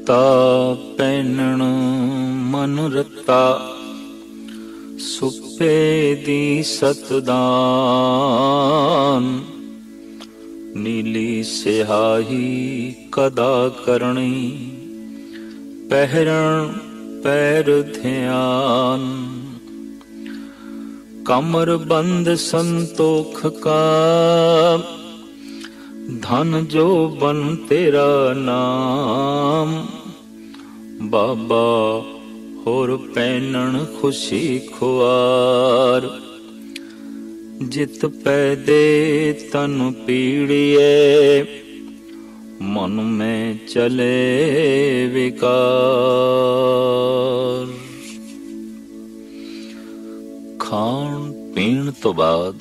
ਰਤਾ ਪਹਿਨਣ ਮਨ ਰਤਾ, ਸੁਪੇ ਦੀ ਸਤਦਾਨ। ਨੀਲੀ ਸਿਹਾਈ ਕਦਾ ਕਰਨੀ, ਪਹਿਰਣ ਪੈਰ ਧਿਆਨ। ਕਮਰ ਬੰਦ ਸੰਤੋਖ ਕਾ, ਧਨ ਜੋ ਬਨ ਤੇਰਾ ਨਾਮ। ਬਾਬਾ ਹੋਰ ਪਹਿਨਣ ਖੁਸ਼ੀ ਖੁਆਰ, ਜਿਤ ਪੈਦੇ ਤਨ ਪੀੜੀਏ। ਮਨ ਮੈਂ ਚਲੇ ਵਿਕਾਰ। ਖਾਣ ਪੀਣ ਤੋਂ ਬਾਅਦ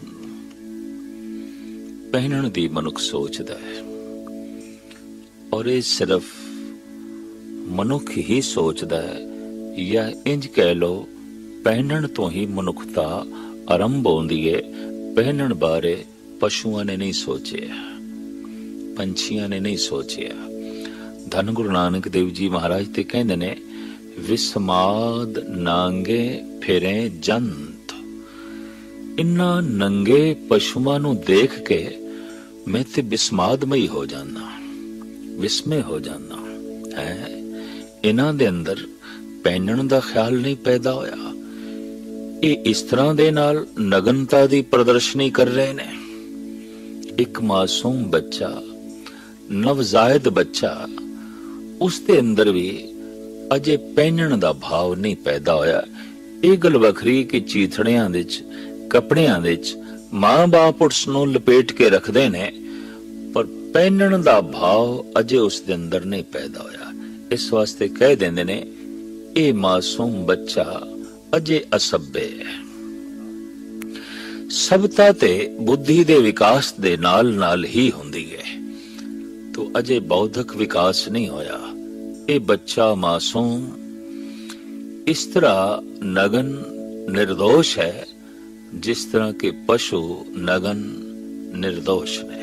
ਪਹਿਨਣ ਦੀ ਮਨੁੱਖ ਸੋਚਦਾ ਹੈ, ਔਰ ਇਹ ਸਿਰਫ ਮਨੁੱਖ ਹੀ ਸੋਚਦਾ ਹੈ, ਜਾਂ ਇੰਜ ਕਹਿ ਲਓ ਪਹਿਨਣ ਤੋਂ ਹੀ ਮਨੁੱਖਤਾ ਆਰੰਭ ਹੁੰਦੀ ਹੈ। ਪਹਿਨਣ ਬਾਰੇ ਪਸ਼ੂਆਂ ਨੇ ਨਹੀਂ ਸੋਚਿਆ, ਪੰਛੀਆਂ ਨੇ ਨਹੀਂ ਸੋਚਿਆ। ਧੰਨ ਗੁਰੂ ਨਾਨਕ ਦੇਵ ਜੀ ਮਹਾਰਾਜ ਤੇ ਕਹਿੰਦੇ ਨੇ, ਵਿਸਮਾਦ ਨਾਂਗੇ ਫਿਰੇ ਜੰਤ। ਇਨ੍ਹਾਂ ਨੰਗੇ ਪਸ਼ੂਆਂ ਨੂੰ ਦੇਖ ਕੇ ਮੈਂ ਤੇ ਬਿਸਮਾਦਮਈ ਹੋ ਜਾਨਾ, ਵਿਸਮੇ ਹੋ ਜਾਨਾ ਹੈ। ਇਹਨਾਂ ਦੇ ਅੰਦਰ ਪਹਿਨਣ ਦਾ ਖਿਆਲ ਨਹੀਂ ਪੈਦਾ ਹੋਇਆ। ਇਹ ਇਸ ਤਰ੍ਹਾਂ ਦੇ ਨਾਲ ਨਗਨਤਾ ਦੀ ਪ੍ਰਦਰਸ਼ਨੀ ਕਰ ਰਹੇ ਨੇ। ਇੱਕ ਮਾਸੂਮ ਬੱਚਾ, ਨਵਜ਼ਾਇਦ ਬੱਚਾ, ਉਸ ਦੇ ਅੰਦਰ ਵੀ ਅਜੇ ਪਹਿਨਣ ਦਾ ਭਾਵ ਨਹੀਂ ਪੈਦਾ ਹੋਇਆ। ਇਹ ਗੱਲ ਵੱਖਰੀ ਕਿ ਚੀਥੜਿਆਂ ਵਿੱਚ, ਕੱਪੜਿਆਂ ਵਿੱਚ ਮਾਂ-ਬਾਪ ਉਸ ਨੂੰ ਲਪੇਟ ਕੇ ਰੱਖਦੇ ਨੇ, ਪਰ ਪਹਿਨਣ ਦਾ ਭਾਵ ਅਜੇ ਉਸ ਦੇ ਅੰਦਰ ਨਹੀਂ ਪੈਦਾ ਹੋਇਆ। ਇਸ ਵਾਸਤੇ ਕਹਿ ਦਿੰਦੇ ਨੇ, ਇਹ ਮਾਸੂਮ ਬੱਚਾ ਅਜੇ ਅਸੱਭੇ ਹੈ। ਸਭਤਾ ਤੇ ਬੁੱਧੀ ਦੇ ਵਿਕਾਸ ਦੇ ਨਾਲ ਨਾਲ ਹੀ ਹੁੰਦੀ ਹੈ, ਤੋ ਅਜੇ ਬੌਧਿਕ ਵਿਕਾਸ ਨਹੀਂ ਹੋਇਆ। ਇਹ ਬੱਚਾ ਮਾਸੂਮ ਇਸ ਤਰ੍ਹਾਂ ਨਗਨ ਨਿਰਦੋਸ਼ ਹੈ, ਜਿਸ ਤਰ੍ਹਾਂ ਕਿ ਪਸ਼ੂ ਨਗਨ ਨਿਰਦੋਸ਼ ਨੇ।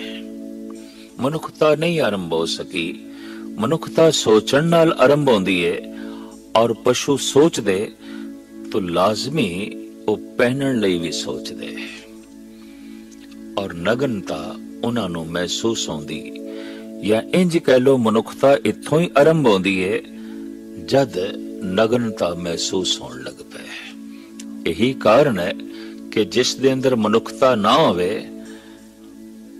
ਮਨੁੱਖਤਾ ਨਹੀਂ ਆਰੰਭ ਹੋ ਸਕੀ। ਮਨੁੱਖਤਾ ਸੋਚਣ ਨਾਲ ਆਰੰਭ ਹੁੰਦੀ ਹੈ, ਔਰ ਪਸ਼ੂ ਸੋਚਦੇ ਤਾਂ ਲਾਜ਼ਮੀ ਉਹ ਪਹਿਨਣ ਲਈ ਵੀ ਸੋਚਦੇ, ਔਰ ਨਗਨਤਾ ਉਹਨਾਂ ਨੂੰ ਮਹਿਸੂਸ ਹੁੰਦੀ। ਜਾਂ ਇੰਜ ਕਹਿ ਲੋ, ਮਨੁੱਖਤਾ ਇੱਥੋਂ ਹੀ ਆਰੰਭ ਹੁੰਦੀ ਹੈ ਜਦ ਨਗਨਤਾ ਮਹਿਸੂਸ ਹੋਣ ਲੱਗ ਪਏ। ਇਹੀ ਕਾਰਨ ਹੈ ਕਿ ਜਿਸ ਦੇ ਅੰਦਰ ਮਨੁੱਖਤਾ ਨਾ ਹੋਵੇ,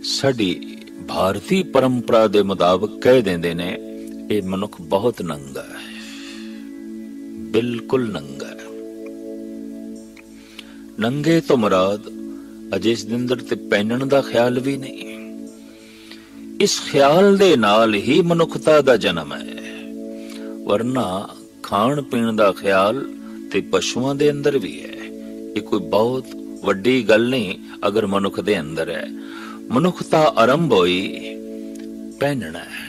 ਸਾਡੀ ਭਾਰਤੀ ਪਰੰਪਰਾ ਦੇ ਮੁਤਾਬਕ ਕਹਿ ਦਿੰਦੇ ਨੇ, ਇਹ ਮਨੁੱਖ ਬਹੁਤ ਨੰਗਾ ਹੈ, ਬਿਲਕੁਲ ਨੰਗਾ ਹੈ। ਨੰਗੇ ਤੋਂ ਮੁਰਾਦ ਅਜੇ ਇਸ ਦੇ ਅੰਦਰ ਤੇ ਪਹਿਨਣ ਦਾ ਖਿਆਲ ਵੀ ਨਹੀਂ। ਇਸ ਖਿਆਲ ਦੇ ਨਾਲ ਹੀ ਮਨੁੱਖਤਾ ਦਾ ਜਨਮ ਹੈ, ਵਰਨਾ ਖਾਣ ਪੀਣ ਦਾ ਖਿਆਲ ਤੇ ਪਸ਼ੂਆਂ ਦੇ ਅੰਦਰ ਵੀ ਹੈ। ਇਹ ਕੋਈ ਬਹੁਤ ਵੱਡੀ ਗੱਲ ਨਹੀਂ ਅਗਰ ਮਨੁੱਖ ਦੇ ਅੰਦਰ ਹੈ। ਮਨੁੱਖਤਾ ਆਰੰਭ ਹੋਈ, ਪਹਿਨਣਾ ਹੈ,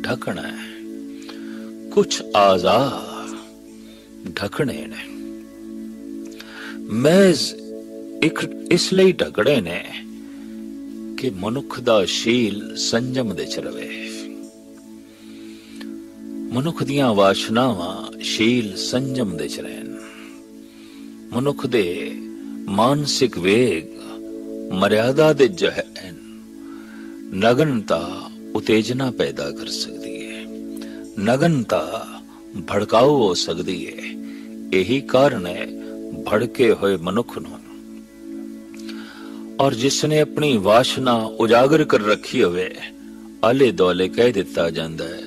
ਢਕਣਾ ਹੈ। ਕੁਛ ਆਜ਼ਾਦ ਢਕਣੇ ਨੇ, ਮਹਿਜ਼ ਇਸ ਲਈ ਢਕੜੇ ਨੇ ਕਿ ਮਨੁੱਖ ਦਾ ਸ਼ੀਲ ਸੰਜਮ ਦੇ ਚ ਰਵੇ। ਮਨੁੱਖ ਦੀਆਂ ਵਾਸ਼ਨਾਵਾਂ ਸ਼ੀਲ ਸੰਜਮ ਦੇ ਚ ਰਹਿਣ। ਮਨੁੱਖ ਦੇ ਮਾਨਸਿਕ ਵੇਗ ਮਰਿਆਦਾ ਦੇ ਜਹਨ ਨਗਨਤਾ ਉਤੇਜਨਾ ਪੈਦਾ ਕਰ ਸਕਦੀ ਹੈ। ਨਗਨਤਾ ਭੜਕਾਊ ਹੋ ਸਕਦੀ ਹੈ। ਇਹੀ ਕਾਰਨ ਹੈ ਭੜਕੇ ਹੋਏ ਮਨੁੱਖ ਨੂੰ, ਔਰ ਜਿਸਨੇ ਆਪਣੀ ਵਾਸ਼ਨਾ ਉਜਾਗਰ ਕਰ ਰੱਖੀ ਹੋਵੇ, ਆਲੇ ਦੁਆਲੇ ਕਹਿ ਦਿੱਤਾ ਜਾਂਦਾ ਹੈ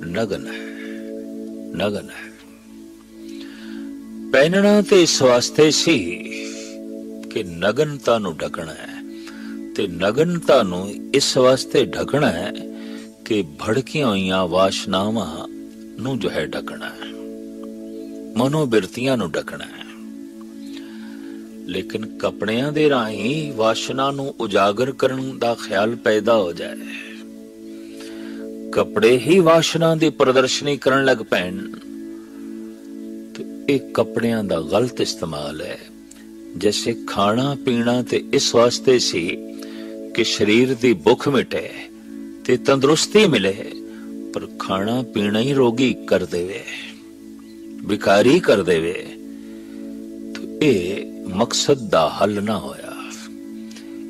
ਨਗਨ ਹੈ, ਨਗਨ ਹੈ। ਪਹਿਨਣਾ ਤੇ ਇਸ ਵਾਸਤੇ ਸੀ ਕਿ ਨਗਨਤਾ ਨੂੰ ਢਕਣਾ ਹੈ, ਤੇ ਨਗਨਤਾ ਨੂੰ ਇਸ ਵਾਸਤੇ ਢਕਣਾ ਹੈ ਕਿ ਭੜਕੀਆਂ ਹੋਈਆਂ ਵਾਸ਼ਨਾਵਾਂ ਨੂੰ ਜੋ ਹੈ ਢਕਣਾ ਹੈ, ਮਨੋਬਿਰਤੀਆਂ ਨੂੰ ਢਕਣਾ ਹੈ। ਲੇਕਿਨ ਕੱਪੜਿਆਂ ਦੇ ਰਾਹੀਂ ਵਾਸ਼ਨਾ ਨੂੰ ਉਜਾਗਰ ਕਰਨ ਦਾ ਖਿਆਲ ਪੈਦਾ ਹੋ ਜਾਏ, ਕੱਪੜੇ ਹੀ ਵਾਸ਼ਨਾ ਦੀ ਪ੍ਰਦਰਸ਼ਨੀ ਕਰਨ ਲੱਗ ਪੈਣ, ਤੇ ਇਹ ਕੱਪੜਿਆਂ ਦਾ ਗਲਤ ਇਸਤੇਮਾਲ ਹੈ। ਜੈਸੇ ਖਾਣਾ ਪੀਣਾ ਤੇ ਇਸ ਵਾਸਤੇ ਸੀ ਕਿ ਸਰੀਰ ਦੀ ਭੁੱਖ ਮਿਟੇ ਤੇ ਤੰਦਰੁਸਤੀ ਮਿਲੇ, ਪਰ ਖਾਣਾ ਪੀਣਾ ਹੀ ਰੋਗੀ ਕਰ ਦੇਵੇ, ਵਿਕਾਰੀ ਕਰ ਦੇਵੇ, ਤਾਂ ਇਹ ਮਕਸਦ ਦਾ ਹੱਲ ਨਾ ਹੋਇਆ।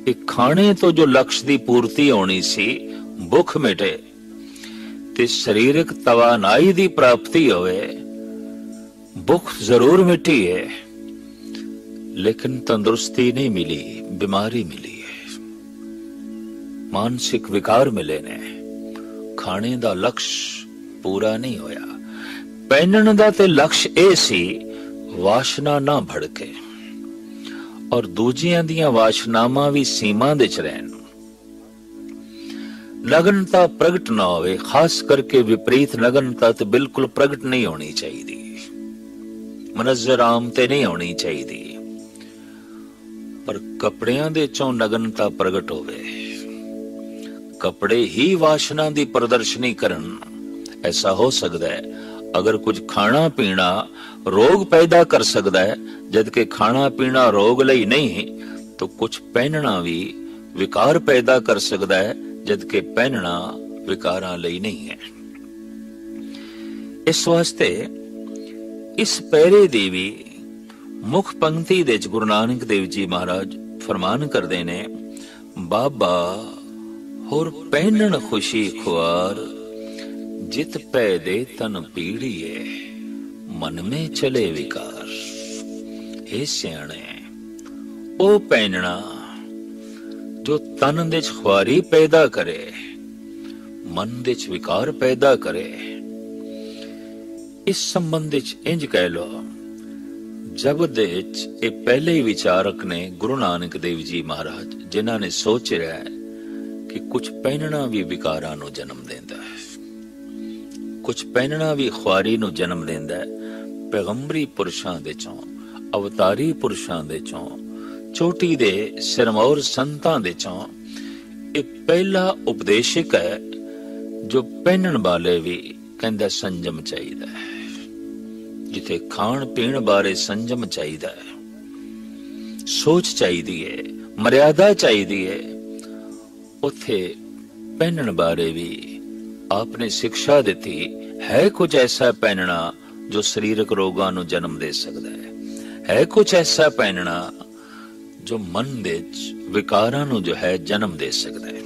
ਇਹ ਖਾਣੇ ਤੋਂ ਜੋ ਲਕਸ਼ ਦੀ ਪੂਰਤੀ ਹੋਣੀ ਸੀ, ਭੁੱਖ ਮਿਟੇ ਤੇ ਸਰੀਰਕ ਤਵਾਨਾਈ ਦੀ ਪ੍ਰਾਪਤੀ ਹੋਵੇ, ਭੁੱਖ ਜ਼ਰੂਰ ਮਿਟੀ ਹੈ ਲੇਕਿਨ ਤੰਦਰੁਸਤੀ ਨਹੀਂ ਮਿਲੀ, ਬਿਮਾਰੀ ਮਿਲੀ ਹੈ, ਮਾਨਸਿਕ ਵਿਕਾਰ ਮਿਲੇ ਨੇ। ਖਾਣੇ ਦਾ ਲਕਸ਼ ਪੂਰਾ ਨਹੀਂ ਹੋਇਆ। ਪਹਿਨਣ ਦਾ ਤੇ ਲਕਸ਼ ਇਹ ਸੀ ਵਾਸ਼ਨਾ ਨਾ ਭੜਕੇ ਔਰ ਦੂਜਿਆਂ ਦੀਆਂ ਵਾਸ਼ਨਾਵਾਂ ਵੀ ਸੀਮਾ ਦੇ ਚ ਰਹਿਣ, ਨਗਨਤਾ ਪ੍ਰਗਟ ਨਾ ਹੋਵੇ। ਖਾਸ ਕਰਕੇ ਵਿਪਰੀਤ ਨਗਨਤਾ ਤੇ ਬਿਲਕੁਲ ਪ੍ਰਗਟ ਨਹੀਂ ਹੋਣੀ ਚਾਹੀਦੀ, ਮਨਜ਼ਰ ਆਮ ਤੇ ਨਹੀਂ ਹੋਣੀ ਚਾਹੀਦੀ। ਪਰ ਕੱਪੜਿਆਂ ਦੇ ਚੋਂ ਨਗਨਤਾ ਪ੍ਰਗਟ ਹੋਵੇ, ਕੱਪੜੇ ਹੀ ਵਾਸ਼ਨਾ ਦੀ ਪ੍ਰਦਰਸ਼ਨੀ ਕਰਨ। ਐਸਾ ਹੋ ਸਕਦਾ ਹੈ ਅਗਰ ਕੁਝ ਖਾਣਾ ਪੀਣਾ ਰੋਗ ਪੈਦਾ ਕਰ ਸਕਦਾ ਹੈ, ਜਦ ਕਿ ਖਾਣਾ ਪੀਣਾ ਰੋਗ ਲਈ ਨਹੀਂ, ਤਾਂ ਕੁਝ ਪਹਿਨਣਾ ਵੀ ਵਿਕਾਰ ਪੈਦਾ ਕਰ ਸਕਦਾ ਹੈ, ਜਦ ਕਿ ਪਹਿਨਣਾ ਵਿਕਾਰਾਂ ਲਈ ਨਹੀਂ ਹੈ। ਇਸ ਵਾਸਤੇ ਇਸ ਪਹਿਰੇ ਦੀ ਵੀ ਮੁੱਖ ਪੰਕਤੀ ਦੇ ਵਿੱਚ ਗੁਰੂ ਨਾਨਕ ਦੇਵ ਜੀ ਮਹਾਰਾਜ ਫਰਮਾਨ ਕਰਦੇ ਨੇ, ਬਾਬਾ ਹੋਰ ਪਹਿਨਣ ਖੁਸ਼ੀ ਖੁਆਰ, ਜਿਤ ਪੈ ਦੇ ਤਨ ਪੀੜੀਏ, ਮਨ ਮੇ ਚਲੇ ਵਿਕਾਰ। ਇਹ ਸਿਆਣੇ ਉਹ ਪਹਿਨਣਾ ਜੋ ਤਨ ਦੇ ਚ ਖੁਆਰੀ ਪੈਦਾ ਕਰੇ, ਮਨ ਦੇ ਚ ਵਿਕਾਰ ਪੈਦਾ ਕਰੇ। ਇਸ ਸੰਬੰਧ ਵਿੱਚ ਇੰਜ ਕਹਿ ਲੋ, ਜਗਤ ਦੇ ਵਿੱਚ ਇਹ ਪਹਿਲੇ ਹੀ ਵਿਚਾਰਕ ਨੇ ਗੁਰੂ ਨਾਨਕ ਦੇਵ ਜੀ ਮਹਾਰਾਜ, ਜਿਨ੍ਹਾਂ ਨੇ ਸੋਚ ਰਿਹਾ ਹੈ ਕਿ ਕੁਝ ਪਹਿਨਣਾ ਵੀ ਵਿਕਾਰਾਂ ਨੂੰ ਜਨਮ ਦਿੰਦਾ ਹੈ, ਕੁਝ ਪਹਿਨਣਾ ਵੀ ਖੁਆਰੀ ਨੂੰ ਜਨਮ ਦਿੰਦਾ ਹੈ। ਪੈਗੰਬਰੀ ਪੁਰਸ਼ਾਂ ਦੇ ਚੋਂ, ਅਵਤਾਰੀ ਪੁਰਸ਼ਾਂ ਦੇ ਚੋਂ, ਚੋਟੀ ਦੇ ਸਿਰਮੌਰ ਸੰਤਾਂ ਦੇ ਚੋਂ ਇਹ ਪਹਿਲਾ ਉਪਦੇਸ਼ਕ ਹੈ ਜੋ ਪਹਿਨਣ ਵਾਲੇ ਵੀ ਕਹਿੰਦਾ ਸੰਜਮ ਚਾਹੀਦਾ ਹੈ। ਜਿੱਥੇ ਖਾਣ ਪੀਣ ਬਾਰੇ ਸੰਜਮ ਚਾਹੀਦਾ ਹੈ, ਸੋਚ ਚਾਹੀਦੀ ਹੈ, ਮਰਿਆਦਾ ਚਾਹੀਦੀ ਹੈ, ਉੱਥੇ ਪਹਿਨਣ ਬਾਰੇ ਵੀ ਆਪਨੇ ਸਿੱਖਿਆ ਦਿੱਤੀ ਹੈ। ਕੁਝ ਐਸਾ ਪਹਿਨਣਾ ਜੋ ਸਰੀਰਕ ਰੋਗਾਂ ਨੂੰ ਜਨਮ ਦੇ ਸਕਦਾ ਹੈ ਕੁਝ ਐਸਾ ਪਹਿਨਣਾ ਜੋ ਮਨ ਦੇ ਵਿਕਾਰਾਂ ਨੂੰ ਜੋ ਹੈ ਜਨਮ ਦੇ ਸਕਦਾ ਹੈ।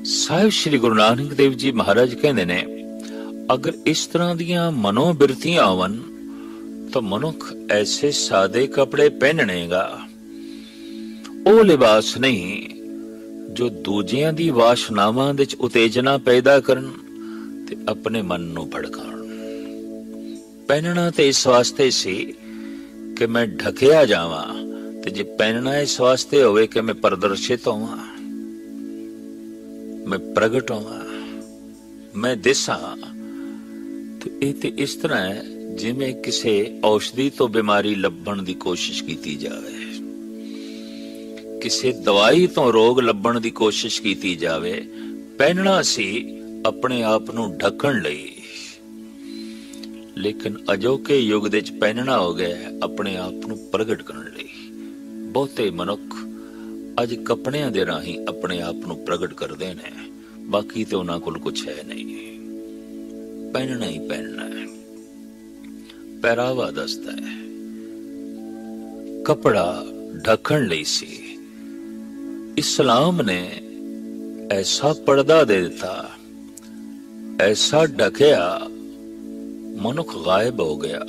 ਸਾਹਿਬ ਸ੍ਰੀ ਗੁਰੂ ਨਾਨਕ ਦੇਵ ਜੀ ਮਹਾਰਾਜ ਕਹਿੰਦੇ ਨੇ, ਅਗਰ ਇਸ ਤਰ੍ਹਾਂ ਦੀਆਂ ਮਨੋਬਿਰਤੀਆਂ ਆਵਨ ਤਾਂ ਮਨੁੱਖ ਐਸੇ ਸਾਦੇ ਕੱਪੜੇ ਪਹਿਨਣੇਗਾ, ਉਹ ਲਿਬਾਸ ਨਹੀਂ ਜੋ ਦੂਜਿਆਂ ਦੀ ਵਾਸ਼ਨਾਵਾਂ ਵਿੱਚ ਉਤੇਜਨਾ ਪੈਦਾ ਕਰਨ ਤੇ ਆਪਣੇ ਮਨ ਨੂੰ ਭੜਕਾਉਣ। ਪਹਿਨਣਾ ਤੇ ਇਸ ਵਾਸਤੇ ਸੀ ਕਿ ਮੈਂ ਢਕਿਆ ਜਾਵਾਂ, ਤੇ ਜੇ ਪਹਿਨਣਾ ਇਸ ਵਾਸਤੇ ਹੋਵੇ ਕਿ ਮੈਂ ਪ੍ਰਦਰਸ਼ਿਤ ਹੋਵਾਂ, ਮੈਂ ਪ੍ਰਗਟ ਹੋਵਾਂ, ਮੈਂ ਦਿਸਾਂ, ਤੇ ਇਹ ਤੇ ਇਸ ਤਰ੍ਹਾਂ ਹੈ ਜਿਵੇਂ ਕਿਸੇ ਔਸ਼ਧੀ ਤੋਂ ਬਿਮਾਰੀ ਲੱਭਣ ਦੀ ਕੋਸ਼ਿਸ਼ ਕੀਤੀ ਜਾਵੇ, ਕਿਸੇ ਦਵਾਈ ਤੋਂ ਰੋਗ ਲੱਭਣ ਦੀ ਕੋਸ਼ਿਸ਼ ਕੀਤੀ ਜਾਵੇ। ਪਹਿਨਣਾ ਸੀ ਆਪਣੇ ਆਪ ਨੂੰ ਢੱਕਣ ਲਈ, ਲੇਕਿਨ ਅਜੋਕੇ ਯੁੱਗ ਦੇ ਵਿੱਚ ਪਹਿਨਣਾ ਹੋ ਗਿਆ ਆਪਣੇ ਆਪ ਨੂੰ ਪ੍ਰਗਟ ਕਰਨ ਲਈ। ਬਹੁਤੇ ਮਨੁੱਖ ਅੱਜ ਕੱਪੜਿਆਂ ਦੇ ਰਾਹੀਂ ਆਪਣੇ ਆਪ ਨੂੰ ਪ੍ਰਗਟ ਕਰਦੇ ਨੇ, ਬਾਕੀ ਤੇ ਉਹਨਾਂ ਕੋਲ ਕੁਝ ਹੈ ਨਹੀਂ। ਪਹਿਨਣਾ ਹੀ ਪਹਿਨਣਾ ਹੈ, ਪਹਿਰਾਵਾ ਦੱਸਦਾ ਹੈ। ਕੱਪੜਾ ਢੱਕਣ ਲਈ ਸੀ। ਇਸਲਾਮ ਨੇ ਐਸਾ ਪਰਦਾ ਦੇ ਦਿੱਤਾ, ਐਸਾ ਢਕਿਆ, ਮਨੁੱਖ ਗਾਇਬ ਹੋ ਗਿਆ,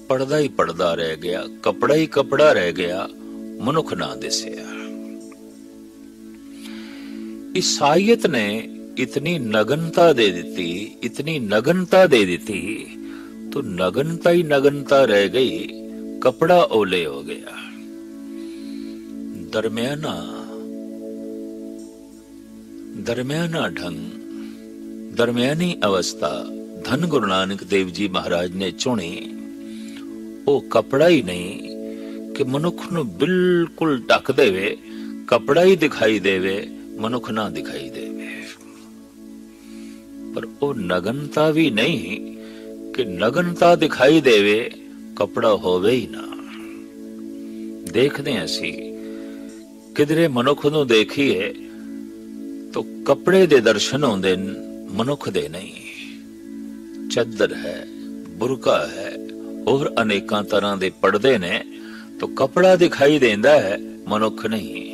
ਪਰਦਾ ਹੀ ਪਰਦਾ ਰਹਿ ਗਿਆ, ਕੱਪੜਾ ਹੀ ਕੱਪੜਾ ਰਹਿ ਗਿਆ, ਮਨੁੱਖ ਨਾ ਦਿਸਿਆ। ईसाईयत ने इतनी नगनता दे दी, इतनी नगनता दे दी, तो नगनता ही नगनता रह गई, कपड़ा ओले हो गया। दरमियाना ढंग, दरमियानी अवस्था धन गुरु नानक देव जी महाराज ने चुनी। वो कपड़ा ही नहीं कि मनुख नूं बिल्कुल ढक देवे, कपड़ा ही दिखाई देवे, मनुख ना दिखाई देवे। पर वो नगनता भी नहीं कि नगनता दिखाई देवे, कपड़ा होवे ही ना। देखते हैं असी किधरे मनुख नूं देखीए तो कपड़े दे दर्शन होंदे मनुख दे नहीं। चद्दर है, बुरका है, और अनेकां तरह दे पड़दे ने, तो कपड़ा दिखाई देंदा है, मनुख नहीं।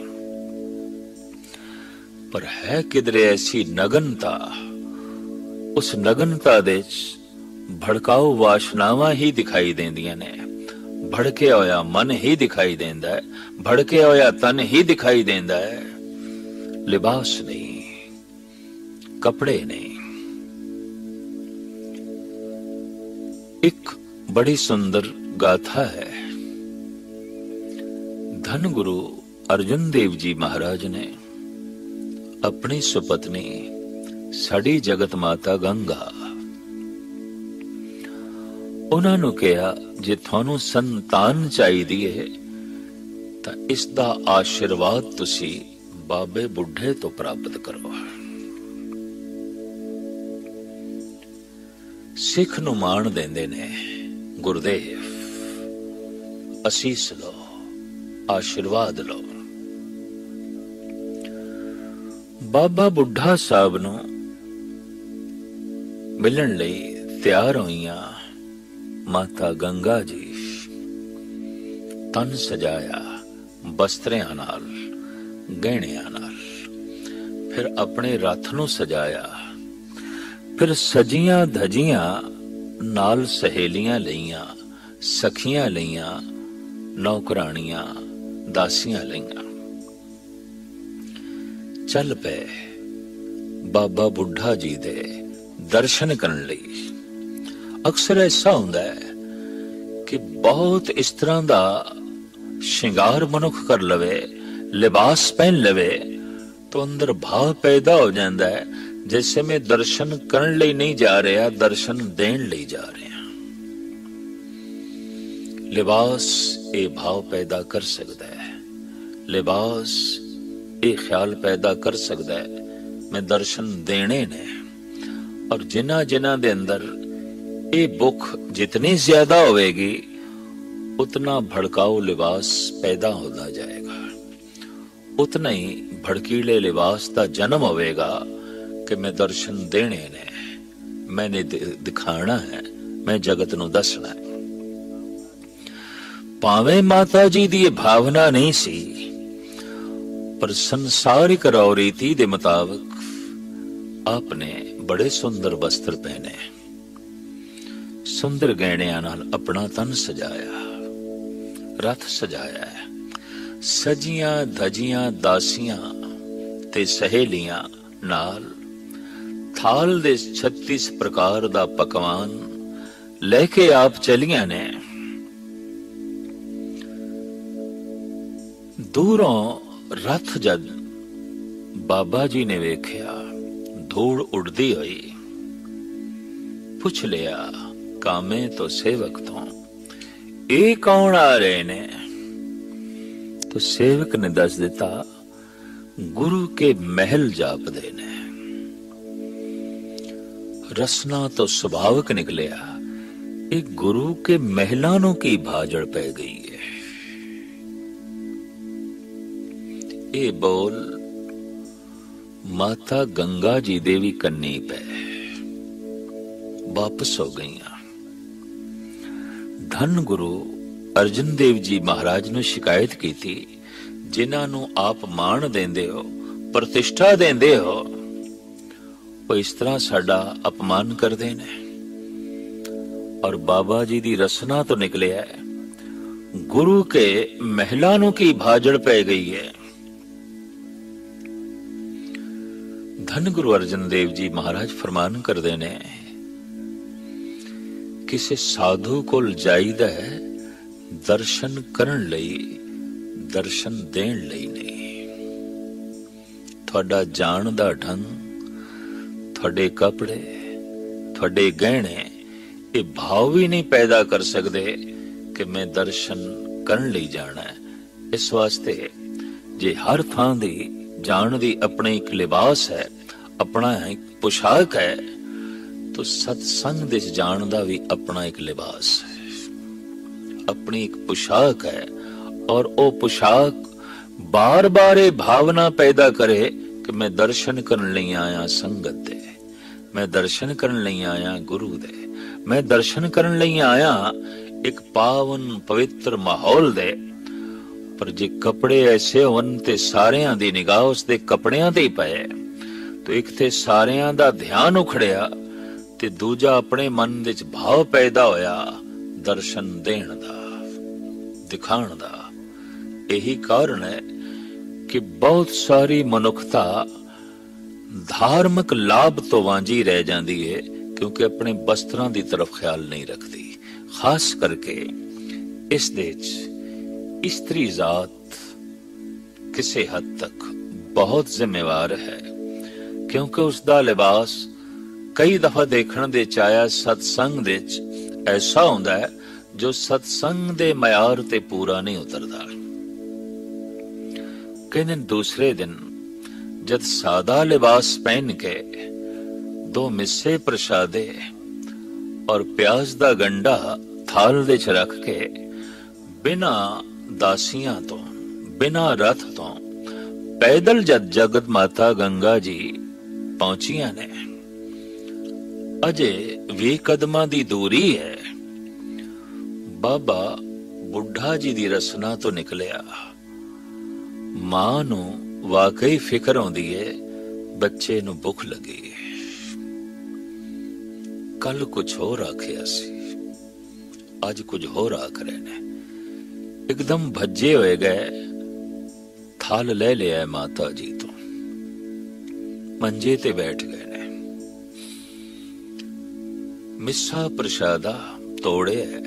पर है किधरे ऐसी नगनता, उस नगनता दे भड़काऊ वासनावां ही दिखाई देंदियां ने। भड़के होया मन ही दिखाई देंदा है, भड़के होया तन ही दिखाई देंदा है, लिबास नहीं, कपड़े नहीं। एक बड़ी सुंदर गाथा है। धन गुरु अर्जन देव जी महाराज ने अपनी सुपत्नी साडी जगत माता गंगा, उन्हां नूं कहा, जे थानू संतान चाहीदी है तां इस दा आशीर्वाद तुसी बाबे बुढ़े तो प्राप्त करो। सिख नूं माण देंदे ने, गुरदेव असीस लो, आशीर्वाद लो। बाबा बुढ़ा साहब नूं मिलण लई तैयार होईयां माता गंगा जी। तन सजाया बस्त्रियां नाल, गहणियां नाल, फिर अपने रथ नूं सजाया, फिर सजियां धजियां नाल सहेलियां लईयां, सखियां लईयां, नौकराणियां, दासियां लईयां। चल पे बाबा बुढ़ा जी दे दर्शन करन लई। अक्सर ऐसा हुंदा है कि बहुत इस तरह दा श्रृंगार मनुख कर लवे, लिबास पहन लवे, तो अंदर भाव पैदा हो जाता है जैसे मैं दर्शन करन लई नहीं जा रहा, दर्शन देन लई जा रहा। लिबास ये भाव पैदा कर सकता है, लिबास ये ख्याल पैदा कर सकता है मैं दर्शन देने ने। और जिन्हां जिन्हां दे अंदर ये बुख जितनी ज्यादा होगी उतना भड़काऊ लिबास पैदा होता जाएगा, उतना ही भड़कीले लिबास का जन्म होगा कि मैं दर्शन देने ने, मैंने दिखाना है, मैं जगत नूं दसना है। भावें माता जी दी भावना नहीं सी, पर संसारिक रौ रीति दे मुताबिक आपने बड़े सुंदर वस्त्र पहने, सुंदर गहणियां नाल अपना तन सजाया, रथ सजाया है। सजियां धजियां दासियां ते सहेलियां नाल थाल दे 36 प्रकार दा पकवान लेके आप चलियां ने। दूरों रथ जद बाबा जी ने वेख्या, धूड़ उड़दी हुई, पुछ लिया कामे तो सेवक तो ये कौन आ रहे ने? तो सेवक ने दस दिता गुरु के महल जापदे ने। रसना तो स्वाभाविक निकलिया, एक गुरु के महलानों की भाजड़ पै गई है। ये बोल माता गंगा जी देवी कन्नी पे वापस हो गई। धन गुरु अर्जन देव जी महाराज ने शिकायत की थी, जिन्हां नूं आप मान देंदे हो, प्रतिष्ठा देंदे हो, वो इस तरह साडा अपमान करदे ने। और बाबा जी दी रसना तो निकले है, गुरु के महलानों की भाजड़ पै गई है। धन गुरु अर्जन देव जी महाराज फरमान करदे ने, किसी साधु कोल जाईदा है दर्शन करन लई, दर्शन देण लई नहीं। थोड़ा जान दा ढंग, थोड़े कपड़े, थोड़े गहने ये भाव भी नहीं पैदा कर सकते कि मैं दर्शन करन लई जाना है। इस वास्ते जे हर थां दी जान दी अपने एक लिबास है, अपना एक पोशाक है, तो सत्संग दे जान दा भी अपना एक लिबास है, अपनी एक पोशाक है। और वो पोशाक बार बार ये भावना पैदा करे कि मैं दर्शन करन लई आया संगत दे, मैं दर्शन करन लई आया गुरु दे, मैं दर्शन करन लई आया एक पावन पवित्र माहौल दे। पर जे कपड़े ऐसे होवन ते सारियां दी निगाह उसदे कपड़ियां ते ही पए, तो एक ते सारियां दा ध्यान उखड़िया ते दूजा अपने मन विच भाव पैदा होया दर्शन देण दा, दिखाण दा। यही कारण है कि बहुत सारी मनुखता धार्मिक लाभ तो वांझी रह जाती है, क्योंकि अपने वस्त्रां दी तरफ ख्याल नहीं रखती। खास करके इस देश इस्त्री जात किसी हद तक बहुत जिम्मेवार है, क्योंकि उसका लिबास कई दफा देखने दे चाया सत्संग दे ऐसा होंदा है जो सत्संग दे मयार ते पूरा नहीं उतरदा। कई दिन दूसरे दिन जद सादा लिबास पहन के दो मिस्से प्रसादे और प्याज दा गंडा थाल दे च रख के बिना दासियां तो बिना रथ तो पैदल जद जगत माता गंगा जी पहुंचिया ने, अजे 20 कदमां दी दूरी है, बाबा बुढ़ा जी दी रसना तो निकलिया। मां नू वाकई फिक्र आउंदी है बच्चे नू भुख लगी, कल कुछ होर आखिया सी, अज कुछ होर आख रहे ने। एकदम भज्जे हुए गए, थाल ले लिया माता जी तो मंजे ते बैठ गए ने। मिस्सा प्रसादा तोड़े है,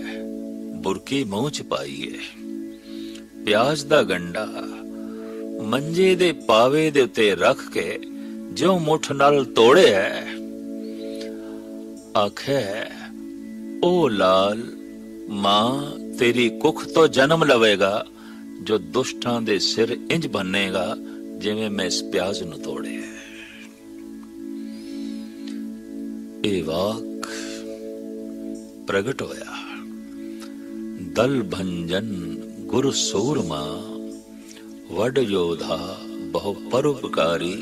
बुरकी मुंह च पाई है, प्याज दा गंडा मंजे दे पावे दे उत्ते रख के जो मुठ नाल तोड़े है, आखे ओ लाल मां तेरी कुख तो जन्म लवेगा जो दुष्टां दे सिर इंज बनेगा जिवें मैं इस प्याज नू तोड़े है। ए वाक प्रगट होया, दल भंजन गुरु सूरमा, वड योधा बहु परोपकारी,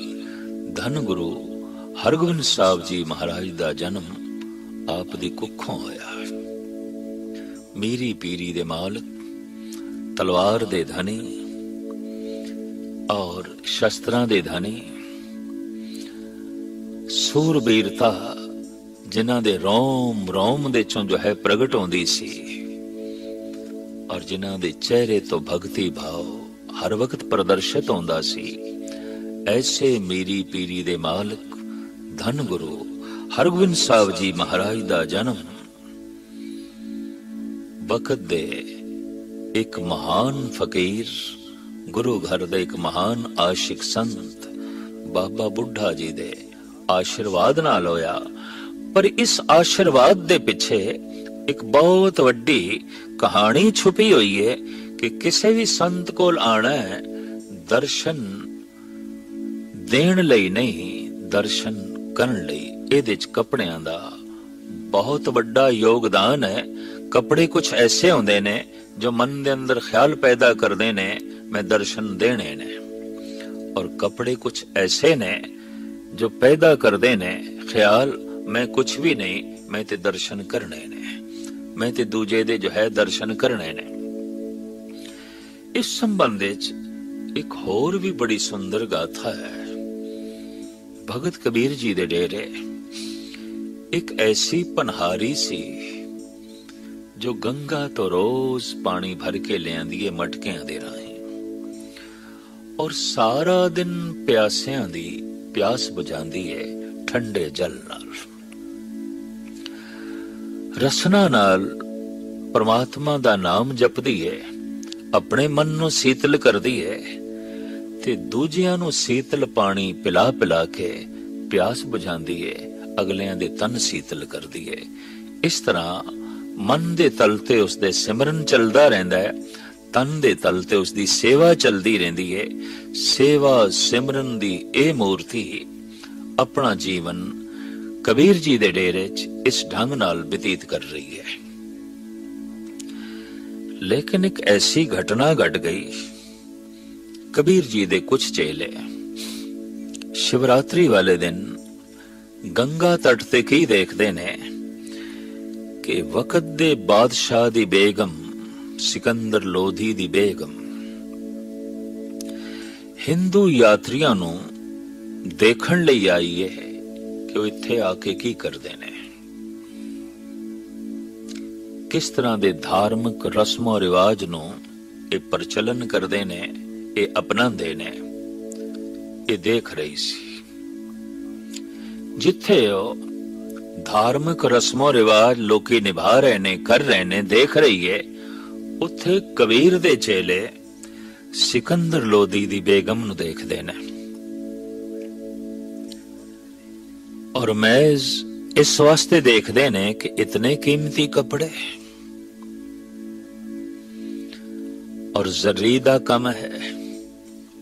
धन गुरु हरगोबिंद साहब जी महाराज दा जन्म आप दी कुखों होया। मीरी पीरी दे मालक, तलवार दे धनी और शस्त्रां दे धनी, सूरबीरता जिन्हां दे रोम रोम दे चों जो है प्रगट होंदी सी, और जिन्हां दे चेहरे तो भक्ति भाव हर वक्त प्रदर्शित होंदा सी, ऐसे मीरी पीरी दे मालक धन गुरु हरगोबिंद साहब जी महाराज दा जन्म वक्त दे एक महान फकीर, गुरु घर दे एक महान आशिक संत बाबा बुढ़ा जी दे आशीर्वाद नाल होया। पर इस आशीर्वाद दे पिछे एक बहुत वड्डी कहानी छुपी हुई है कि किसी भी संत कोल आना है दर्शन देण लई नहीं, दर्शन करन लई। इहदे च कपड़ियां दा बहुत वड्डा योगदान है। कपड़े कुछ ऐसे होंदे ने जो मन दे अंदर ख्याल पैदा करदे ने मैं दर्शन देने ने, और कपड़े कुछ ऐसे ने जो पैदा करदे ने ख्याल मैं कुछ भी नहीं, मैं ते दर्शन करने ने, मैं ते दूजे दे जो है दर्शन करने ने। इस संबंध विच एक होर भी बड़ी सुंदर गाथा है। भगत कबीर जी दे डेरे एक ऐसी पनहारी सी जो गंगा तो रोज पानी भर के ले आंदी है मटकियां दे राहीं, और सारा दिन प्यासियां दी प्यास बुझांदी है ठंडे जल नाल। रसना नाल परमात्मा दा नाम जपदी है, अपने मन नू शीतल करदी है ते दूजियां नू शीतल पानी पिला पिला के प्यास बुझांदी है, अगलियां दे तन शीतल करदी है। इस तरह मन दे तल ते उसदे सिमरन चलदा रहिंदा है, तन दे तल ते उसदी सेवा चलदी रहिंदी है। सेवा सिमरन दी ए मूर्ति अपना जीवन कबीर जी दे डेरे च इस ढंग नाल बतीत कर रही है। लेकिन एक ऐसी घटना घट गई, कबीर जी दे कुछ चेले शिवरात्रि वाले दिन गंगा तट ते की देखते ने कि वक़्त दे बादशाह दी बेगम सिकंदर लोधी दी बेगम हिंदू यात्रियों नू देखण लई आई है कि वो इत्थे आके की करदे ने, किस तरह दे धार्मिक रस्मों रिवाज नू ये प्रचलन करदे ने, ये अपनांदे ने, ये देख रही सी। जिथे धार्मिक रस्मों रिवाज लोकी निभा रहे ने, कर रहे ने, देख रही है, उत्थे कबीर दे चेले सिकंदर लोधी दी बेगम नू देखदे ने। और महज इस वास्ते देखदे ने कि इतने कीमती कपड़े और जरी दा कम है,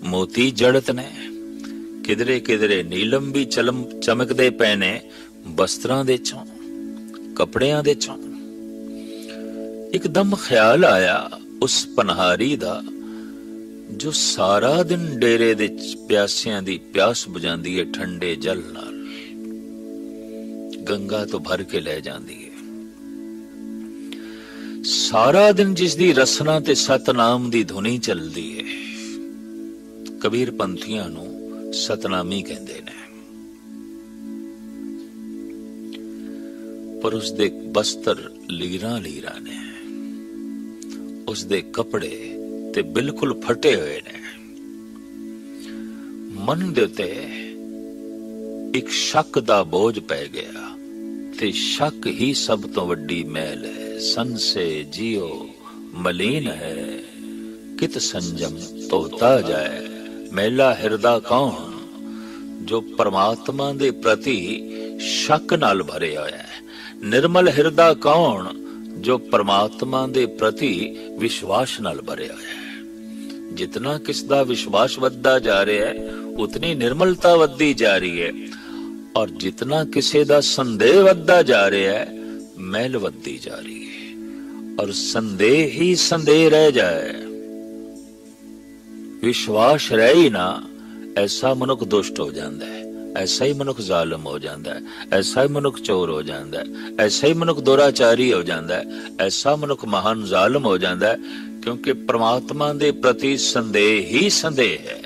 मोती जड़त ने, किधरे किधरे नीलम भी चमकदे पे ने वस्त्रां दे चों, कपड़ियां दे चों। एकदम ख्याल आया उस पनहारी दा जो सारा दिन डेरे दे प्यासियां दी प्यास बुझांदी है ठंडे जल नाल, गंगा तो भर के ले जांदी है। सारा दिन जिसदी रसना ते सतनाम दी धुनी चलदी है, कबीर पंथियां नू सतनामी कहंदे ने। पर उसदे बस्तर लीरां लीरां ने, उसदे कपड़े ते बिल्कुल फटे हुए ने। मन दे उत्ते एक शक दा बोझ पै गया ते शक ही सब तो वड्डी मैल है। सन से जियो मलीन है, कित संजम धोता जाए। मैला हिरदा कौन जो परमात्मा दे प्रति शक नाल भरे होया है। निर्मल हिरदा कौन जो परमात्मा दे प्रति विश्वास नाल भरे होया है। जितना किसदा विश्वास वधदा जा रहा है उतनी निर्मलता वधदी जा रही है, और जितना किसी दा संदेह वधदा जा रहा है मैल वधदी जा रही है। और संदेह ही संदेह रह जाए, विश्वास रह ही ना, ऐसा मनुख दुष्ट हो जाता है, ऐसा ही मनुख जालिम हो जाता है, ऐसा ही मनुख चोर हो जाता है, ऐसा ही मनुख दुराचारी हो जाता है, ऐसा मनुख महान जालिम हो जाता है, क्योंकि परमात्मा दे प्रति संदेह ही संदेह है।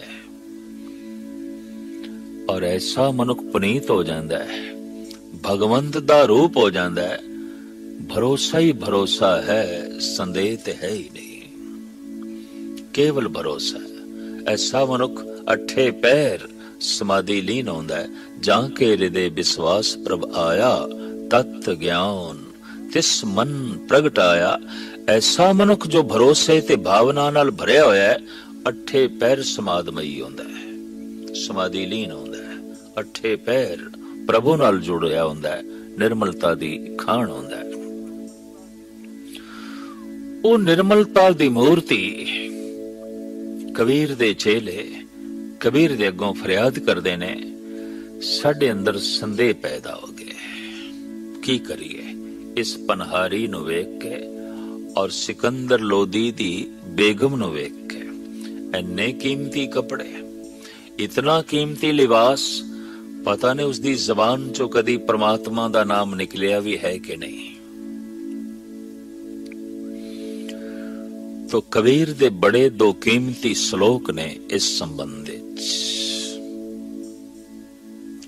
और ऐसा मनुख पुनीत हो जाता है, भगवंत दा रूप हो जाता है। भरोसा ही भरोसा है, संदेह ते है ही नहीं, केवल भरोसा है। ऐसा मनुख अठे पैर समाधि लीन होंदा है। जाके हृदय विश्वास प्रभ आया, तत्व ज्ञान तिस मन प्रगट आया। ऐसा मनुख जो भरोसे ते भावना नाल भरिया होया है, अठे पैर समाधमई होंदा है, समाधि लीन होंदा है। अठे पैर प्रभु नाल जुड़िया होंदा है, निर्मलता दी खान होंदा है। वो निर्मलता दी मूर्ति कबीर दे चेले कबीर दे अगों फरियाद करदे ने, साडे अंदर संदेह पैदा हो गए, की करिए। इस पनहारी नू वेख के और सिकंदर लोधी दी बेगम नू वेख के, इन्ने कीमती कपड़े, इतना कीमती लिबास, पता नहीं उसदी जबान चो कदी परमात्मा दा नाम निकलिया भी है कि नहीं। तो कबीर दे बड़े दो कीमती श्लोक ने इस संबंध विच।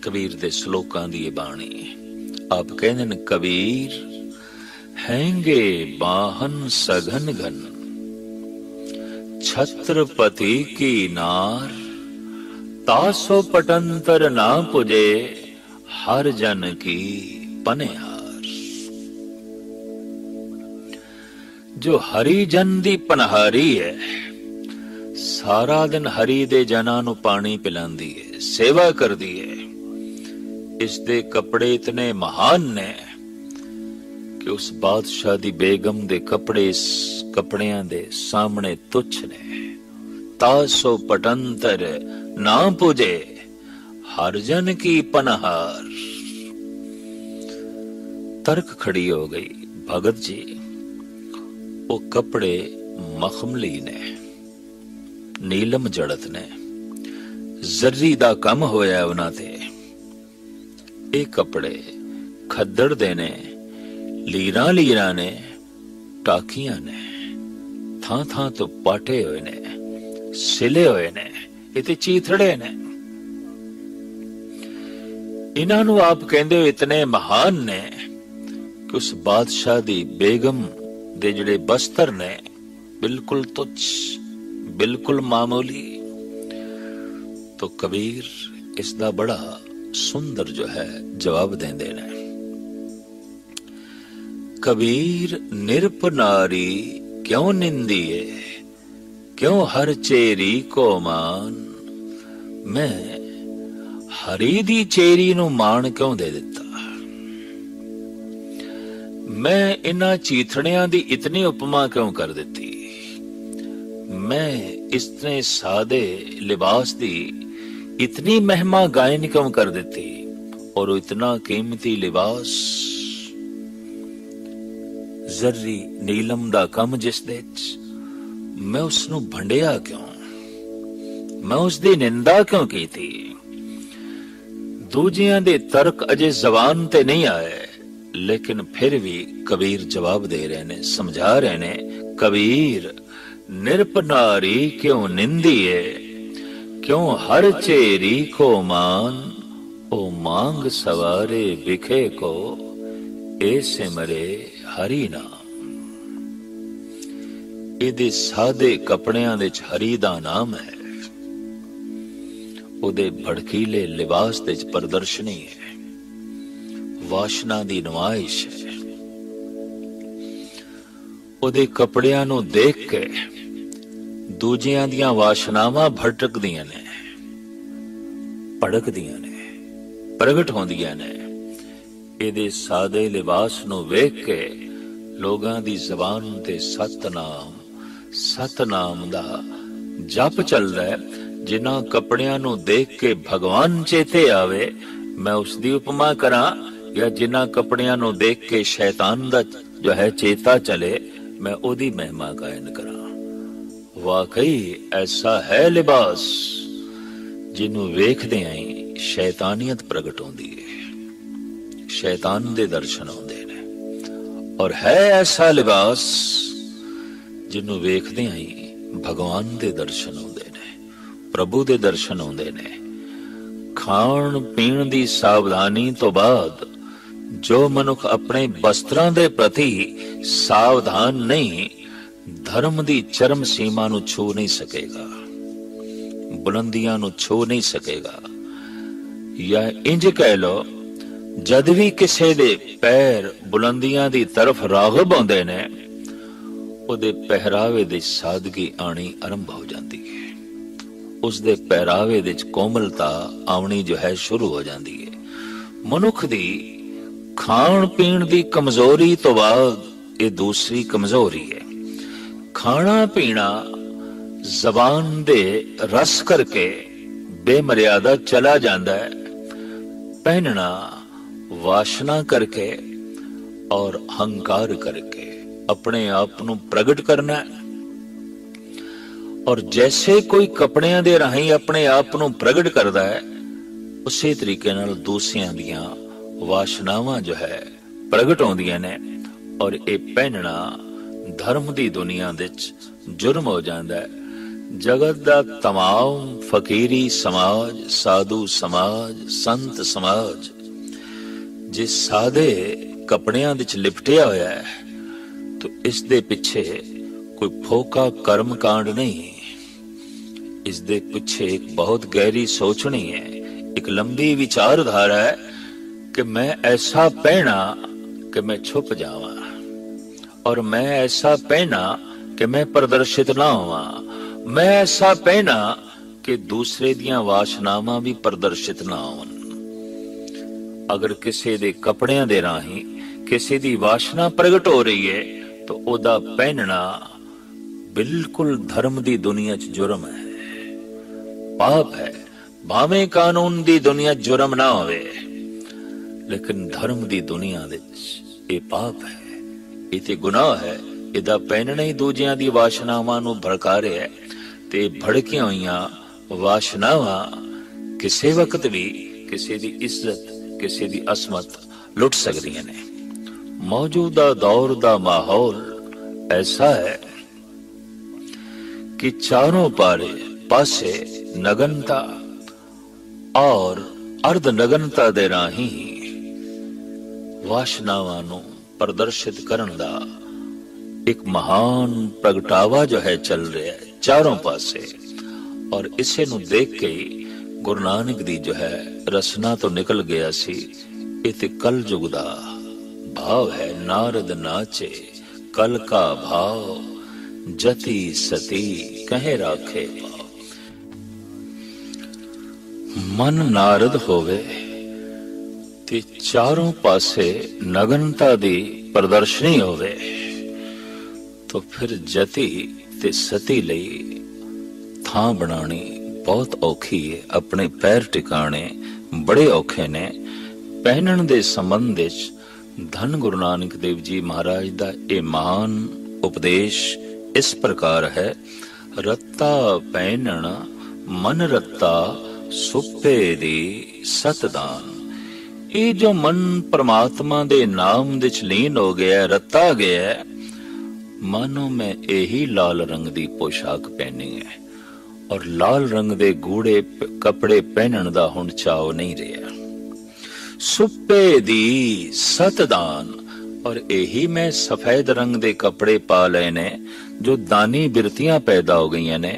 कबीर दे श्लोकां दी बाणी आप कहंदे ने, कबीर हैंगे बाहन सघन घन, छत्रपति की नार, तासो पटंतर ना पुजे, हर जन की पनेहार। जो हरि जन दी पनहारी है, सारा दिन हरि दे जना नू पानी पिलांदी है, सेवा करदी है। इस दे कपड़े इतने महान ने कि उस बादशाह दी बेगम दे कपड़े इस कपड़ियां दे सामने तुच्छ ने। तासो पटंतर ना पूजे, हर जन की पनहार। तर्क खड़ी हो गई, भगत जी वो कपड़े मखमली ने, नीलम जड़त ने, ਜ਼ਰਰੀ ਦਾ ਕੰਮ ਹੋਇਆ ਉਹਨਾਂ ਤੇ। ਇਹ ਕੱਪੜੇ ਖੱਦੜ ਦੇ ਨੇ, ਲੀਰਾਂ ਲੀਰਾਂ ਨੇ, ਟਾਕੀਆਂ ਨੇ, ਥਾਂ ਥਾਂ ਤੋਂ ਪਾਟੇ ਹੋਏ ਨੇ, ਸਿਲੇ ਹੋਏ ਨੇ, ਇਹ ਤੇ ਚੀਥੜੇ ਨੇ। ਇਹਨਾਂ ਨੂੰ ਆਪ ਕਹਿੰਦੇ ਹੋ ਇਤਨੇ ਮਹਾਨ ਨੇ ਕਿ ਉਸ ਬਾਦਸ਼ਾਹ ਦੀ ਬੇਗਮ ਦੇ ਜਿਹੜੇ ਬਸਤਰ ਨੇ ਬਿਲਕੁਲ ਤੁੱਛ, ਬਿਲਕੁਲ ਮਾਮੂਲੀ। तो कबीर इसका बड़ा सुंदर जो है जवाब देंदे ने। कबीर निरप नारी क्यों निंदिए, क्यों हर चेरी को मान। मैं हरी दी चेरी नू मान क्यों दे दिता। मैं इन्हां चीथड़ियां दी इतनी उपमा क्यों कर दिती। मैं इतने सादे लिबास दी इतनी महिमा गायन क्यों कर देती। और इतना कीमती लिबास जर्री नीलम दा कम जिस दे मैं उसनू भंडिया क्यों, मैं उसदी निंदा क्यों की थी। दूजियां दे तर्क अजे जबान ते नहीं आए, लेकिन फिर भी कबीर जवाब दे रहे ने, समझा रहे ने। कबीर निरप नारी क्यों निंदिए, क्यों हर चेरी को मान। ओ मांग सवारे बिखे को ऐसे मरे हरी नाम। ਇਹਦੇ ਸਾਦੇ ਕੱਪੜਿਆਂ ਦੇ ਚ ਹਰੀ ਦਾ ਨਾਮ ਹੈ, ਉਹਦੇ ਭੜਕੀਲੇ ਲਿਬਾਸ ਦੇ ਚ ਪ੍ਰਦਰਸ਼ਨੀ ਹੈ, ਵਾਸ਼ਨਾ ਦੀ ਨੁਮਾਇਸ਼ ਹੈ। ਉਹਦੇ ਕੱਪੜਿਆਂ ਨੂੰ ਦੇਖ ਕੇ ਦੂਜਿਆਂ ਦੀਆਂ ਵਾਸ਼ਨਾਵਾਂ ਭਟਕਦੀਆਂ ਨੇ, ਭੜਕਦੀਆਂ ਨੇ, ਪ੍ਰਗਟ ਹੁੰਦੀਆਂ ਨੇ। ਇਹਦੇ ਸਾਦੇ ਲਿਬਾਸ ਨੂੰ ਵੇਖ ਕੇ ਲੋਕਾਂ ਦੀ ਜ਼ਬਾਨ ਤੇ ਸਤਨਾਮ, ਸਤਨਾਮ ਦਾ ਜਪ ਚੱਲਦਾ ਹੈ। ਜਿਨ੍ਹਾਂ ਕੱਪੜਿਆਂ ਨੂੰ ਦੇਖ ਕੇ ਭਗਵਾਨ ਚੇਤੇ ਆਵੇ, ਮੈਂ ਉਸ ਦੀ ਉਪਮਾ ਕਰਾਂ, ਜਾਂ ਜਿਨ੍ਹਾਂ ਕੱਪੜਿਆਂ ਨੂੰ ਦੇਖ ਕੇ ਸ਼ੈਤਾਨ ਦਾ ਜੋ ਹੈ ਚੇਤਾ ਚਲੇ, ਮੈਂ ਉਹਦੀ ਮਹਿਮਾ ਗਾਇਨ ਕਰਾਂ। वाकई ऐसा है लिबास जिन्हों वेखदे ही शैतानियत प्रगट होंदी है, शैतान दे दर्शन होंदे ने। और है ऐसा लिबास जिन्हों वेखदे ही भगवान दे दर्शन होंदे ने, प्रभु दे दर्शन होंदे ने। खाण पीण दी सावधानी तो बाद जो मनुख अपने वस्त्रां दे प्रति सावधान नहीं, धर्म दी चरम सीमा नु छू नहीं सकेगा, बुलंदियां नु छू नहीं सकेगा। या इंज कह लो, जद भी किसी दे पैर बुलंदियां दी तरफ रागब होंदे ने, उहदे पहरावे दे सादगी आनी आरंभ हो जाती है, उसदे पहरावे दे कोमलता आवनी जो है शुरू हो जाती है। मनुख दी खाण पीण दी कमजोरी तो बाद ये दूसरी कमजोरी है। खाना पीना जबान दे रस करके बेमर्यादा चला जाता है, पहनना वासना करके और हंकार करके अपने आप नू प्रगट करना है। और जैसे कोई कपड़ियां दे राही अपने आप नू प्रगट करता है, उसी तरीके नाल दूसरियां दियां वासनावां जो है प्रगट होंदियां ने। और ये पहनना धर्म दी दुनिया दे जुर्म हो जाता है। जगत दा तमाम फकीरी समाज, साधु समाज, संत समाज जिस सादे कपड़ियां दे लिपटिया होया है, तो इस दे पिछे कोई फोका कर्म कांड नहीं, इस दे पिछे एक बहुत गहरी सोचनी है, एक लंबी विचारधारा है कि मैं ऐसा पहना कि मैं छुप जावा, और मैं ऐसा पहना कि मैं प्रदर्शित ना होवा, मैं ऐसा पहना कि दूसरे दियां वासनावां भी प्रदर्शित ना होवन। अगर किसी दे कपड़ियां दे राही किसी दी वासना प्रगट हो रही है, तो ओदा पहनना बिल्कुल धर्म दी दुनिया च जुर्म है, पाप है। भावें कानून दी दुनिया जुर्म ना होवे, लेकिन धर्म दी दुनिया दे ये पाप है, इते गुनाह है। इदा पहनना ही दूजियां दी वासनावां नू भड़का रहा है, ते भड़कियां होईयां वासनावां ਕਿਸੇ ਵਕਤ ਵੀ ਕਿਸੇ ਦੀ ਇੱਜ਼ਤ, ਕਿਸੇ ਦੀ ਅਸਮਤ ਲੁੱਟ ਸਕਦੀਆਂ ਨੇ। ਮੌਜੂਦਾ ਦੌਰ ਦਾ ਮਾਹੌਲ ਐਸਾ ਹੈ ਕਿ ਚਾਰੋਂ ਪਾਸੇ ਨਗਨਤਾ ਔਰ ਅਰਧ ਨਗਨਤਾ ਦੇ ਰਾਹੀਂ ਵਾਸ਼ਨਾਵਾਂ ਨੂੰ ਪ੍ਰਦਰਸ਼ਿਤ ਕਰਨ ਦਾ ਇੱਕ ਮਹਾਨ ਪ੍ਰਗਟਾਵਾ ਜੋ ਹੈ ਚੱਲ ਰਿਹਾ ਹੈ ਚਾਰੋਂ ਪਾਸੇ। ਔਰ ਇਸੇ ਨੂੰ ਦੇਖ ਕੇ ਗੁਰੂ ਨਾਨਕ ਦੀ ਜੋ ਹੈ ਰਸਨਾ ਤੋਂ ਨਿਕਲ ਗਿਆ ਸੀ, ਇਹ ਤੇ ਕਲ ਯੁਗ ਦਾ ਭਾਵ ਹੈ। ਨਾਰਦ ਨਾਚੇ ਕਲ ਕਾ ਭਾਵ, ਜਤੀ ਸਤੀ ਕਹੇ ਰਾਖੇ ਭਾਵ। ਮਨ ਨਾਰਦ ਹੋਵੇ ਤੇ ਚਾਰੋਂ ਪਾਸੇ ਨਗਨਤਾ ਦੀ ਪ੍ਰਦਰਸ਼ਨੀ ਹੋਵੇ, ਤਾਂ ਫਿਰ ਜਤੀ ਤੇ ਸਤੀ ਲਈ ਥਾਂ ਬਣਾਉਣੀ ਬਹੁਤ ਔਖੀ ਹੈ। ਆਪਣੇ ਪੈਰ ਟਿਕਾਣੇ ਬੜੇ ਔਖੇ ਨੇ। ਪਹਿਨਣ ਦੇ ਸੰਬੰਧ ਵਿੱਚ ਧੰਨ ਗੁਰੂ ਨਾਨਕ ਦੇਵ ਜੀ ਮਹਾਰਾਜ ਦਾ ਇਹ ਮਹਾਨ ਉਪਦੇਸ਼ ਇਸ ਪ੍ਰਕਾਰ ਹੈ। ਰੱਤਾ ਪਹਿਨਣ ਮਨ ਰੱਤਾ, ਸੁਪੇ ਦੀ ਸਤਦਾਨ। ਇਹ ਜੋ ਮਨ ਪਰਮਾਤਮਾ ਦੇ ਨਾਮ ਵਿੱਚ ਲੀਨ ਹੋ ਗਿਆ, ਰੱਤਾ ਗਿਆ, ਮਾਨੋ ਮੈਂ ਇਹੀ ਲਾਲ ਰੰਗ ਦੀ ਪੋਸ਼ਾਕ ਪਹਿਨੀ ਹੈ ਔਰ ਲਾਲ ਰੰਗ ਦੇ ਗੂੜੇ ਕੱਪੜੇ ਪਹਿਨਣ ਦਾ ਹੁਣ ਚਾਅ ਨਹੀਂ ਰਿਹਾ। ਸੁਪੇ ਦੀ ਸਤਦਾਨ, ਔਰ ਇਹੀ ਮੈਂ ਸਫੈਦ ਰੰਗ ਦੇ ਕੱਪੜੇ ਪਾ ਲਏ ਨੇ ਜੋ ਦਾਨੀ ਬਿਰਤੀਆਂ ਪੈਦਾ ਹੋ ਗਈਆਂ ਨੇ,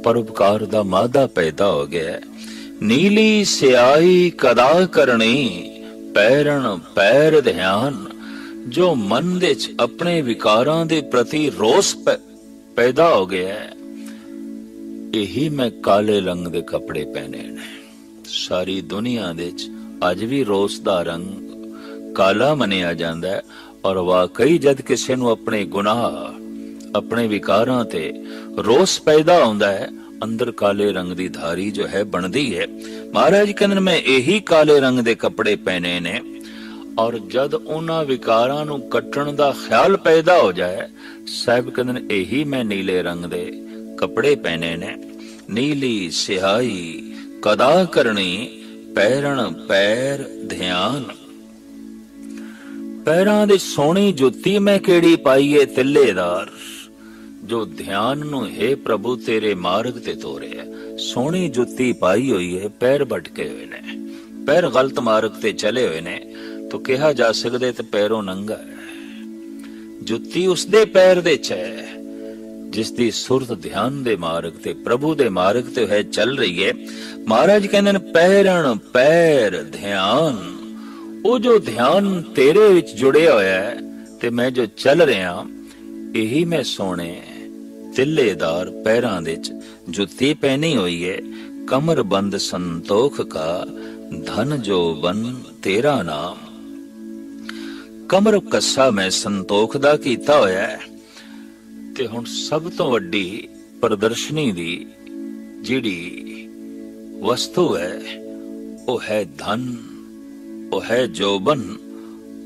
ਪਰਉਪਕਾਰ ਦਾ ਮਾਦਾ ਪੈਦਾ ਹੋ ਗਿਆ। ਨੀਲੀ ਸਿਆਹੀ ਕਦਾ ਕਰਨੀ, ਪੈਰਣ ਪੈਰ ਧਿਆਨ। ਜੋ ਮਨ ਵਿੱਚ ਆਪਣੇ ਵਿਕਾਰਾਂ ਦੇ ਪ੍ਰਤੀ ਰੋਸ ਪੈਦਾ ਹੋ ਗਿਆ, ਇਹੀ ਮੈਂ ਕਾਲੇ ਰੰਗ ਦੇ ਕੱਪੜੇ ਪਹਿਨੇ ਨੇ। ਸਾਰੀ ਦੁਨੀਆ ਵਿੱਚ ਅੱਜ ਵੀ ਰੋਸ ਦਾ ਰੰਗ ਕਾਲਾ ਮੰਨਿਆ ਜਾਂਦਾ ਹੈ, ਔਰ ਵਾਕਈ ਜਦ ਕਿਸੇ ਨੂੰ ਆਪਣੇ ਗੁਨਾਹ, ਆਪਣੇ ਵਿਕਾਰਾਂ ਤੇ ਰੋਸ ਪੈਦਾ ਹੁੰਦਾ ਹੈ, ਅੰਦਰ ਕਾਲੇ ਰੰਗ ਦੀ ਧਾਰੀ ਜੋ ਹੈ ਬਣਦੀ ਹੈ। ਮਹਾਰਾਜ ਕਹਿੰਦੇ ਮੈਂ ਇਹੀ ਕਾਲੇ ਰੰਗ ਦੇ ਕੱਪੜੇ ਪਹਿਨੇ ਨੇ, ਔਰ ਜਦ ਉਹਨਾਂ ਵਿਕਾਰਾਂ ਨੂੰ ਕੱਟਣ ਦਾ ਖਿਆਲ ਪੈਦਾ ਹੋ ਜਾਏ, ਸਾਹਿਬ ਕਹਿੰਦੇ ਨੇ ਇਹੀ ਮੈਂ ਨੀਲੇ ਰੰਗ ਦੇ ਕੱਪੜੇ ਪਹਿਨੇ ਨੇ। ਨੀਲੀ ਸਿਆਹੀ ਕਦਾ ਕਰਨੀ, ਪੈਰਣ ਪੈਰ ਧਿਆਨ। ਪੈਰਾਂ ਦੇ ਸੋਹਣੀ ਜੁੱਤੀ ਮੈਂ ਕਿਹੜੀ ਪਾਈਏ ਤਿੱਲੇਦਾਰ, ਜੋ ਧਿਆਨ ਨੂੰ ਹੈ ਪ੍ਰਭੂ ਤੇਰੇ ਮਾਰਗ ਤੇ ਤੋਰਿਆ। ਸੋਹਣੀ ਜੁੱਤੀ ਪਾਈ ਹੋਈ ਹੈ, ਪੈਰ ਭਟਕੇ ਹੋਏ ਨੇ, ਪੈਰ ਗਲਤ ਮਾਰਗ ਤੇ ਚਲੇ ਹੋਏ ਨੇ, ਤਾਂ ਕਿਹਾ ਜਾ ਸਕਦੇ ਤੇ ਪੈਰੋਂ ਨੰਗਾ ਹੈ। ਜੁੱਤੀ ਉਸਦੇ ਪੈਰ ਦੇ ਚ ਹੈ ਜਿਸ ਦੀ ਸੁਰਤ ਧਿਆਨ ਦੇ ਮਾਰਗ ਤੇ, ਪ੍ਰਭੂ ਦੇ ਮਾਰਗ ਤੇ ਹੈ ਚੱਲ ਰਹੀ ਹੈ। ਮਹਾਰਾਜ ਕਹਿੰਦੇ ਨੇ ਪੈਰਣ ਪੈਰ ਧਿਆਨ। ਉਹ ਜੋ ਧਿਆਨ ਤੇਰੇ ਵਿੱਚ ਜੁੜਿਆ ਹੋਇਆ ਹੈ ਤੇ ਮੈਂ ਜੋ ਚੱਲ ਰਿਹਾ, ਇਹੀ ਮੈਂ ਸੋਹਣੇ ਤਿੱਲੇਦਾਰ ਪੈਰਾਂ ਵਿੱਚ ਜੁੱਤੀ ਪਹਿਨੀ ਹੋਈ ਹੈ। ਕਮਰ ਬੰਦ ਸੰਤੋਖ ਕਾ, ਧਨ ਜੋ ਬਨ ਤੇਰਾ ਨਾਮ। ਕਮਰ ਕੱਸਾ ਮੈਂ ਸੰਤੋਖ ਦਾ ਕੀਤਾ ਹੋਇਆ ਹੈ। ਤੇ ਹੁਣ ਸਭ ਤੋਂ ਵੱਡੀ ਪ੍ਰਦਰਸ਼ਨੀ ਦੀ ਜਿਹੜੀ ਵਸਤੂ ਹੈ, ਉਹ ਹੈ ਧਨ, ਉਹ ਹੈ ਜੋਬਨ।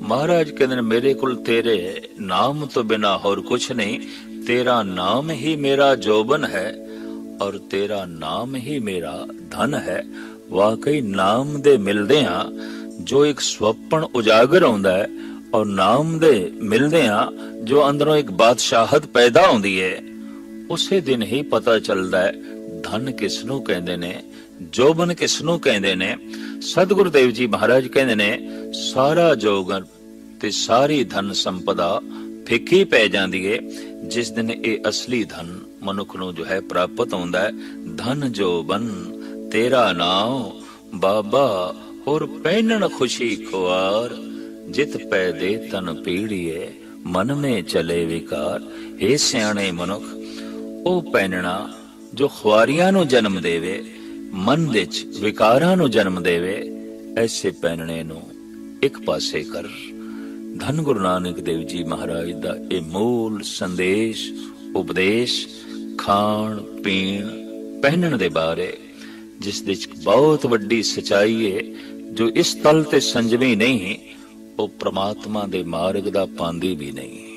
ਮਹਾਰਾਜ ਕਹਿੰਦੇ ਨੇ ਮੇਰੇ ਕੋਲ ਤੇਰੇ ਨਾਮ ਤੋਂ ਬਿਨਾ ਹੋਰ ਕੁਛ ਨਹੀਂ, ਤੇਰਾ ਨਾਮ ਹੀ ਮੇਰਾ ਜੋਬਨ ਹੈ ਔਰ ਤੇਰਾ ਨਾਮ ਹੀ ਮੇਰਾ ਧਨ ਹੈ। ਵਾਕਈ ਨਾਮ ਦੇ ਮਿਲਦਿਆਂ ਜੋ ਇੱਕ ਸੁਪਨ ਉਜਾਗਰ ਹੁੰਦਾ ਹੈ, ਔਰ ਨਾਮ ਦੇ ਮਿਲਦਿਆਂ ਜੋ ਅੰਦਰੋਂ ਇੱਕ ਬਾਦਸ਼ਾਹਤ ਪੈਦਾ ਹੁੰਦੀ ਹੈ, ਉਸੇ ਦਿਨ ਹੀ ਪਤਾ ਚੱਲਦਾ ਹੈ ਧਨ ਕਿਸ ਨੂੰ ਕਹਿੰਦੇ ਨੇ, ਜੋਬਨ ਕਿਸ ਨੂੰ ਕਹਿੰਦੇ ਨੇ। ਸਤਿਗੁਰੂ ਦੇਵ ਜੀ ਮਹਾਰਾਜ ਕਹਿੰਦੇ ਨੇ ਸਾਰਾ ਜੋਗਨ ਤੇ ਸਾਰੀ ਧਨ ਸੰਪਦਾ ਫਿੱਕੀ ਪੈ ਜਾਂਦੀ ਹੈ ਜਿਸ ਦਿਨ ਇਹ ਅਸਲੀ ਧਨ ਮਨੁੱਖ ਨੂੰ ਜੋ ਹੈ ਪ੍ਰਾਪਤ ਹੁੰਦਾ ਹੈ। ਧਨ ਜੋਬਨ ਤੇਰਾ ਨਾਮ ਬਾਬਾ, ਹੋਰ ਪਹਿਨਣ ਖੁਸ਼ੀ ਖੁਆਰ। ਜਿਤ ਪੈ ਦੇ ਤਨ ਪੀੜੀਏ, ਮਨ ਮੇ ਚਲੇ ਵਿਕਾਰ। ਇਹ ਸਿਆਣੇ ਮਨੁੱਖ ਉਹ ਪਹਿਨਣਾ ਜੋ ਖੁਆਰੀਆਂ ਨੂੰ ਜਨਮ ਦੇਵੇ, ਮਨ ਵਿੱਚ ਵਿਕਾਰਾਂ ਨੂੰ ਜਨਮ ਦੇਵੇ, ਐਸੇ ਪਹਿਨਣੇ ਨੂੰ ਇੱਕ ਪਾਸੇ ਕਰ। ਧੰਨ ਗੁਰੂ ਨਾਨਕ ਦੇਵ ਜੀ ਮਹਾਰਾਜ ਦਾ ਇਹ ਮੂਲ ਸੰਦੇਸ਼ ਉਪਦੇਸ਼ ਖਾਣ ਪੀਣ ਪਹਿਨਣ ਦੇ ਬਾਰੇ, ਜਿਸ ਵਿੱਚ ਬਹੁਤ ਵੱਡੀ ਸਚਾਈ ਹੈ। ਜੋ ਇਸ ਤਲ ਤੇ ਸੰਜਮੀ ਨਹੀਂ, ਉਹ ਪ੍ਰਮਾਤਮਾ ਦੇ ਮਾਰਗ ਦਾ ਪਾਂਦੀ ਵੀ ਨਹੀਂ।